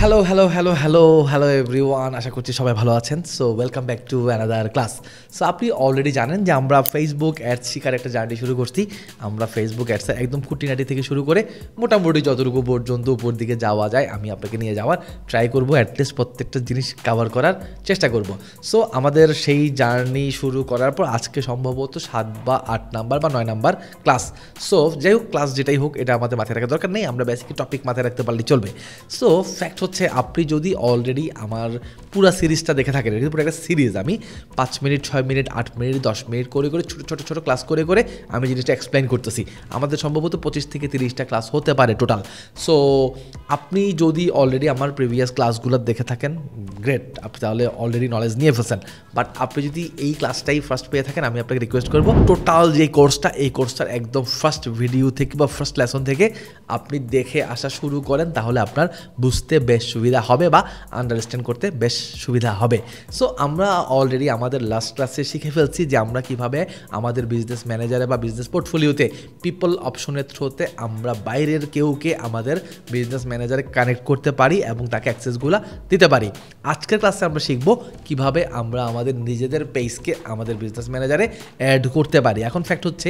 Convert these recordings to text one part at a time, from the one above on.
Hello everyone, আশা করছি সবাই ভালো আছেন। So welcome back to another class. So আপনি অলরেডি জানেন যে আমরা ফেসবুক অ্যাডস শিখার একটা জার্নি শুরু করছি। আমরা ফেসবুক অ্যাডসের একদম খুঁটিনাটি থেকে শুরু করে মোটামুটি যতটুকু পর্যন্ত উপর দিকে যাওয়া যায় আমি আপনাকে নিয়ে যাওয়ার ট্রাই করবো, অ্যাটলিস্ট প্রত্যেকটা জিনিস কভার করার চেষ্টা করব। সো আমাদের সেই জার্নি শুরু করার পর আজকে সম্ভবত 7 বা 8 নাম্বার বা 9 নাম্বার ক্লাস। সো যাই হোক, ক্লাস যেটাই হোক এটা আমাদের মাথায় রাখার দরকার নেই, আমরা বেসিক টপিক মাথায় রাখতে পারলেই চলবে। সো ফ্যাক্ট হচ্ছে, আপনি যদি অলরেডি আমার পুরো সিরিজটা দেখে থাকেন, এটা পুরো একটা সিরিজ, আমি 5 মিনিট 6 মিনিট 8 মিনিট 10 মিনিট করে ছোট ক্লাস করে আমি জিনিসটা এক্সপ্লেন করতেছি। আমাদের সম্ভবত 25 থেকে 30টা ক্লাস হতে পারে টোটাল। সো আপনি যদি অলরেডি আমার প্রিভিয়াস ক্লাসগুলো দেখে থাকেন, গ্রেট, আপনি তাহলে অলরেডি নলেজ নিয়ে ফেলছেন। বাট আপনি যদি এই ক্লাসটাই ফার্স্ট পেয়ে থাকেন, আমি আপনাকে রিকোয়েস্ট করবো টোটাল যে কোর্সটা, এই কোর্সটার একদম ফার্স্ট ভিডিও থেকে বা ফার্স্ট লেসন থেকে আপনি দেখে আসা শুরু করেন, তাহলে আপনার বুঝতে বেশ সুবিধা হবে বা আন্ডারস্ট্যান্ড করতে বেশ সুবিধা হবে। সো আমরা অলরেডি আমাদের লাস্ট ক্লাসে শিখে ফেলছি যে আমরা কিভাবে আমাদের বিজনেস ম্যানেজারে বা বিজনেস পোর্টফোলিওতে পিপল অপশনের থ্রুতে আমরা বাইরের কেউকে আমাদের বিজনেস ম্যানেজারে কানেক্ট করতে পারি এবং তাকে অ্যাক্সেসগুলো দিতে পারি। আজকের ক্লাসে আমরা শিখব কিভাবে আমরা আমাদের নিজেদের পেজকে আমাদের বিজনেস ম্যানেজারে অ্যাড করতে পারি। এখন ফ্যাক্ট হচ্ছে,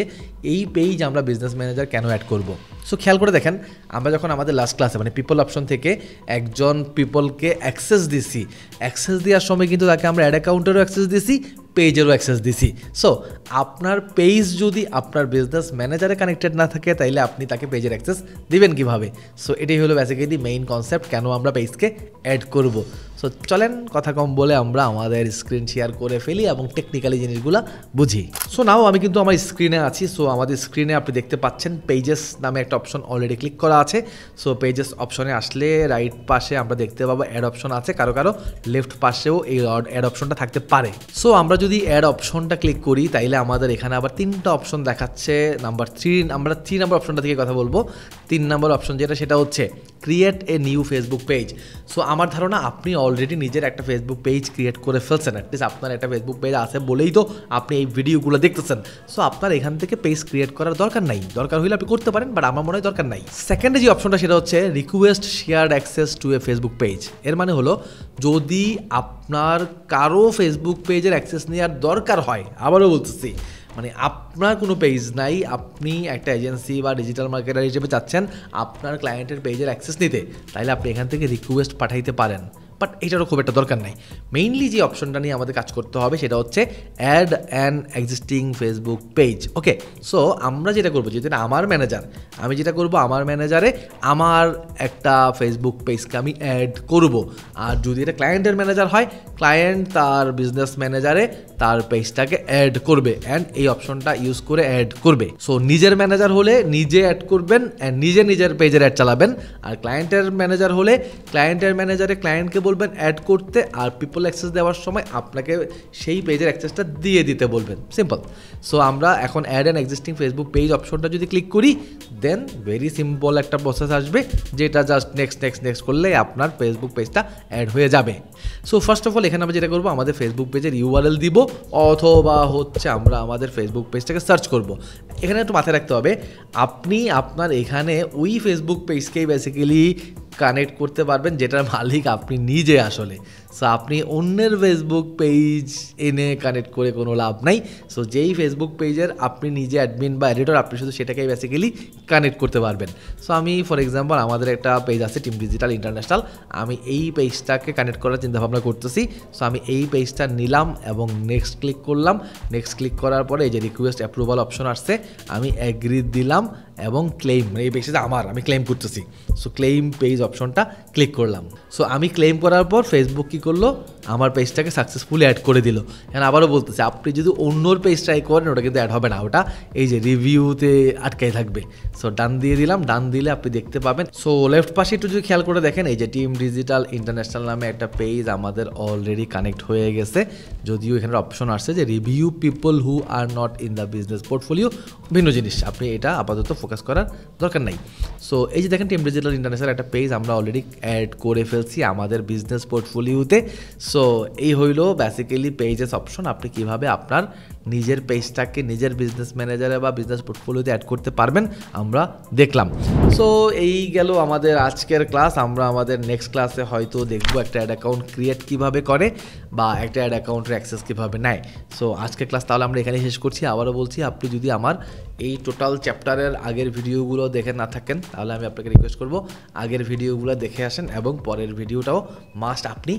এই পেজ আমরা বিজনেস ম্যানেজার কেন অ্যাড করব? সো খেয়াল করে দেখেন, আমরা যখন আমাদের লাস্ট ক্লাসে মানে পিপল অপশন থেকে একজন পিপলকে অ্যাক্সেস দিছি, অ্যাক্সেস দেওয়ার সময় কিন্তু তাকে আমরা অ্যাড অ্যাকাউন্টেরও অ্যাক্সেস দিছি, পেজেরও অ্যাক্সেস দিছি। সো আপনার পেজ যদি আপনার বিজনেস ম্যানেজারে কানেক্টেড না থাকে, তাইলে আপনি তাকে পেজের অ্যাক্সেস দিবেন কিভাবে? সো এটাই হলো বেসিক্যালি মেইন কনসেপ্ট, কেন আমরা পেজকে অ্যাড করব। সো চলেন কথা কম বলে আমরা আমাদের স্ক্রিন শেয়ার করে ফেলি এবং টেকনিক্যালি জিনিসগুলো বুঝি। সো নাও আমি কিন্তু আমার স্ক্রিনে আছি। সো আমাদের স্ক্রিনে আপনি দেখতে পাচ্ছেন পেজেস নামে একটা অপশন অলরেডি ক্লিক করা আছে। সো পেজেস অপশনে আসলে রাইট পাশে আমরা দেখতে পাবো অ্যাড অপশন আছে, কারো লেফট পাশেও এই অ্যাড অপশনটা থাকতে পারে। সো আমরা যদি অ্যাড অপশনটা ক্লিক করি, তাইলে আমাদের এখানে আবার 3টা অপশন দেখাচ্ছে। নাম্বার 3, আমরা 3 নাম্বার অপশনটা থেকে কথা বলবো। 3 নাম্বার অপশন যেটা, সেটা হচ্ছে create a new Facebook page. So আমার ধারণা আপনি অলরেডি নিজের একটা ফেসবুক পেজ ক্রিয়েট করে ফেলছেন, অ্যাটলিস্ট আপনার একটা ফেসবুক পেজ আছে বলেই তো আপনি এই ভিডিওগুলো দেখতেছেন। সো আপনার এখান থেকে পেজ ক্রিয়েট করার দরকার নাই, দরকার হলে আপনি করতে পারেন, বাট আমার মনে হয় দরকার নাই। সেকেন্ডে যে অপশনটা, সেটা হচ্ছে request shared access to A Facebook page. এর মানে হলো, যদি আপনার কারো ফেসবুক পেজের অ্যাক্সেস নেওয়ার দরকার হয়, আবারও বলতেছি, মানে আপনার কোনো পেজ নাই, আপনি একটা এজেন্সি বা ডিজিটাল মার্কেটার হিসেবে চাচ্ছেন আপনার ক্লায়েন্টের পেজের অ্যাক্সেস নিতে, তাহলে আপনি এখান থেকে রিকোয়েস্ট পাঠাইতে পারেন। বাট এটারও খুব একটা দরকার নাই। মেইনলি যে অপশনটা নিয়ে আমাদের কাজ করতে হবে, সেটা হচ্ছে add an existing Facebook page. Okay, so আমরা যেটা করবো, যেটা আমার ম্যানেজার, আমি যেটা করবো, আমার ম্যানেজারে আমার একটা ফেসবুক পেজকে আমি অ্যাড করব। আর যদি এটা ক্লায়েন্টের ম্যানেজার হয়, ক্লায়েন্ট তার বিজনেস ম্যানেজারে তার পেজটাকে অ্যাড করবে অ্যান্ড এই অপশনটা ইউজ করে অ্যাড করবে। সো নিজের ম্যানেজার হলে নিজে অ্যাড করবেন অ্যান্ড নিজের পেজের অ্যাড চালাবেন, আর ক্লায়েন্টের ম্যানেজার হলে ক্লায়েন্টের ম্যানেজারে ক্লায়েন্টকে বলবেন অ্যাড করতে, আর পিপল অ্যাক্সেস দেওয়ার সময় আপনাকে সেই পেজের অ্যাক্সেসটা দিয়ে দিতে বলবেন। সিম্পল। সো আমরা এখন add an existing Facebook page অপশনটা যদি ক্লিক করি, দেন ভেরি সিম্পল একটা প্রসেস আসবে, যেটা জাস্ট নেক্সট করলে আপনার ফেসবুক পেজটা অ্যাড হয়ে যাবে। সো ফার্স্ট অফ অল এখানে আমরা যেটা করবো, আমাদের ফেসবুক পেজের ইউআরএল দিব, অথবা হচ্ছে আমরা আমাদের ফেসবুক পেজটাকে সার্চ করব। এখানে একটু মাথায় রাখতে হবে, আপনি আপনার এখানে ওই ফেসবুক পেজকেই বেসিক্যালি কানেক্ট করতে পারবেন যেটার মালিক আপনি নিজে আসলে। সো আপনি অন্যের ফেসবুক পেজ এনে কানেক্ট করে কোনো লাভ নাই। সো যেই ফেসবুক পেজের আপনি নিজে অ্যাডমিন বা এডিটর, আপনি শুধু সেটাকেই বেসিক্যালি কানেক্ট করতে পারবেন। সো আমি ফর এক্সাম্পল, আমাদের একটা পেজ আছে টিম ডিজিটাল ইন্টারন্যাশনাল, আমি এই পেজটাকে কানেক্ট করার চিন্তাভাবনা করতেছি। সো আমি এই পেজটা নিলাম এবং নেক্সট ক্লিক করলাম। নেক্সট ক্লিক করার পরে এই যে রিকোয়েস্ট অ্যাপ্রুভাল অপশন আসছে, আমি অ্যাগ্রি দিলাম এবং ক্লেম, এই পেজটা আমার, আমি ক্লেম করতেছি। সো ক্লেম পেজ অপশনটা ক্লিক করলাম। সো আমি ক্লেম করার পর ফেসবুক কী করলো, আমার পেজটাকে সাকসেসফুলি অ্যাড করে দিল। এখন আবারও বলতেছে, আপনি যদি অন্যর পেজ ট্রাই করেন, ওটা কিন্তু অ্যাড হবে না, ওটা এই যে রিভিউতে আটকাই থাকবে। সো ডান দিয়ে দিলাম, ডান দিলে আপনি দেখতে পাবেন। সো লেফট পাশে একটু যদি খেয়াল করে দেখেন, এই যে টিম ডিজিটাল ইন্টারন্যাশনাল নামে একটা পেজ আমাদের অলরেডি কানেক্ট হয়ে গেছে, যদিও এখানে অপশন আসছে যে review people who are not in the business portfolio, ভিন্ন জিনিস, আপনি এটা আপাতত ফোকাস করার দরকার নাই। সো এই যে দেখেন, টিম ডিজিটাল ইন্টারন্যাশনাল একটা পেজ আমরা অলরেডি অ্যাড করে ফেলছি আমাদের বিজনেস পোর্টফোলিওতে। সো এই হইল বেসিক্যালি পেজেস অপশন, আপনি কিভাবে আপনার নিজের পেজটাকে নিজের বিজনেস ম্যানেজারে বা বিজনেস পোর্টফোলিওতে অ্যাড করতে পারবেন আমরা দেখলাম। সো এই গেল আমাদের আজকের ক্লাস। আমরা আমাদের নেক্সট ক্লাসে হয়তো দেখবো একটা অ্যাড অ্যাকাউন্ট ক্রিয়েট কীভাবে করে বা একটা অ্যাড অ্যাকাউন্টের অ্যাক্সেস কীভাবে নেয়। সো আজকের ক্লাস তাহলে আমরা এখানেই শেষ করছি। আবারও বলছি, আপনি যদি আমার এই টোটাল চ্যাপ্টারের আগের ভিডিওগুলো দেখে না থাকেন তাহলে আমি আপনাকে রিকোয়েস্ট করব আগের ভিডিওগুলো দেখে আসেন এবং পরের ভিডিওটাও মাস্ট আপনি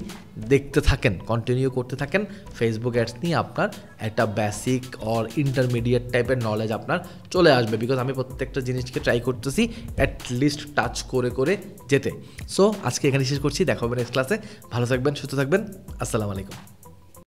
দেখতে থাকেন, কন্টিনিউ করতে থাকেন। ফেসবুক অ্যাডস নিয়ে আপনার একটা বেসিক অর ইন্টারমিডিয়েট টাইপের নলেজ আপনার চলে আসবে, বিকজ আমি প্রত্যেকটা জিনিসকে ট্রাই করতেছি অ্যাটলিস্ট টাচ করে করে যেতে। সো আজকে এখানে শেষ করছি, দেখা হবে নেক্সট ক্লাসে। ভালো থাকবেন, সুস্থ থাকবেন, আসসালামু আলাইকুম।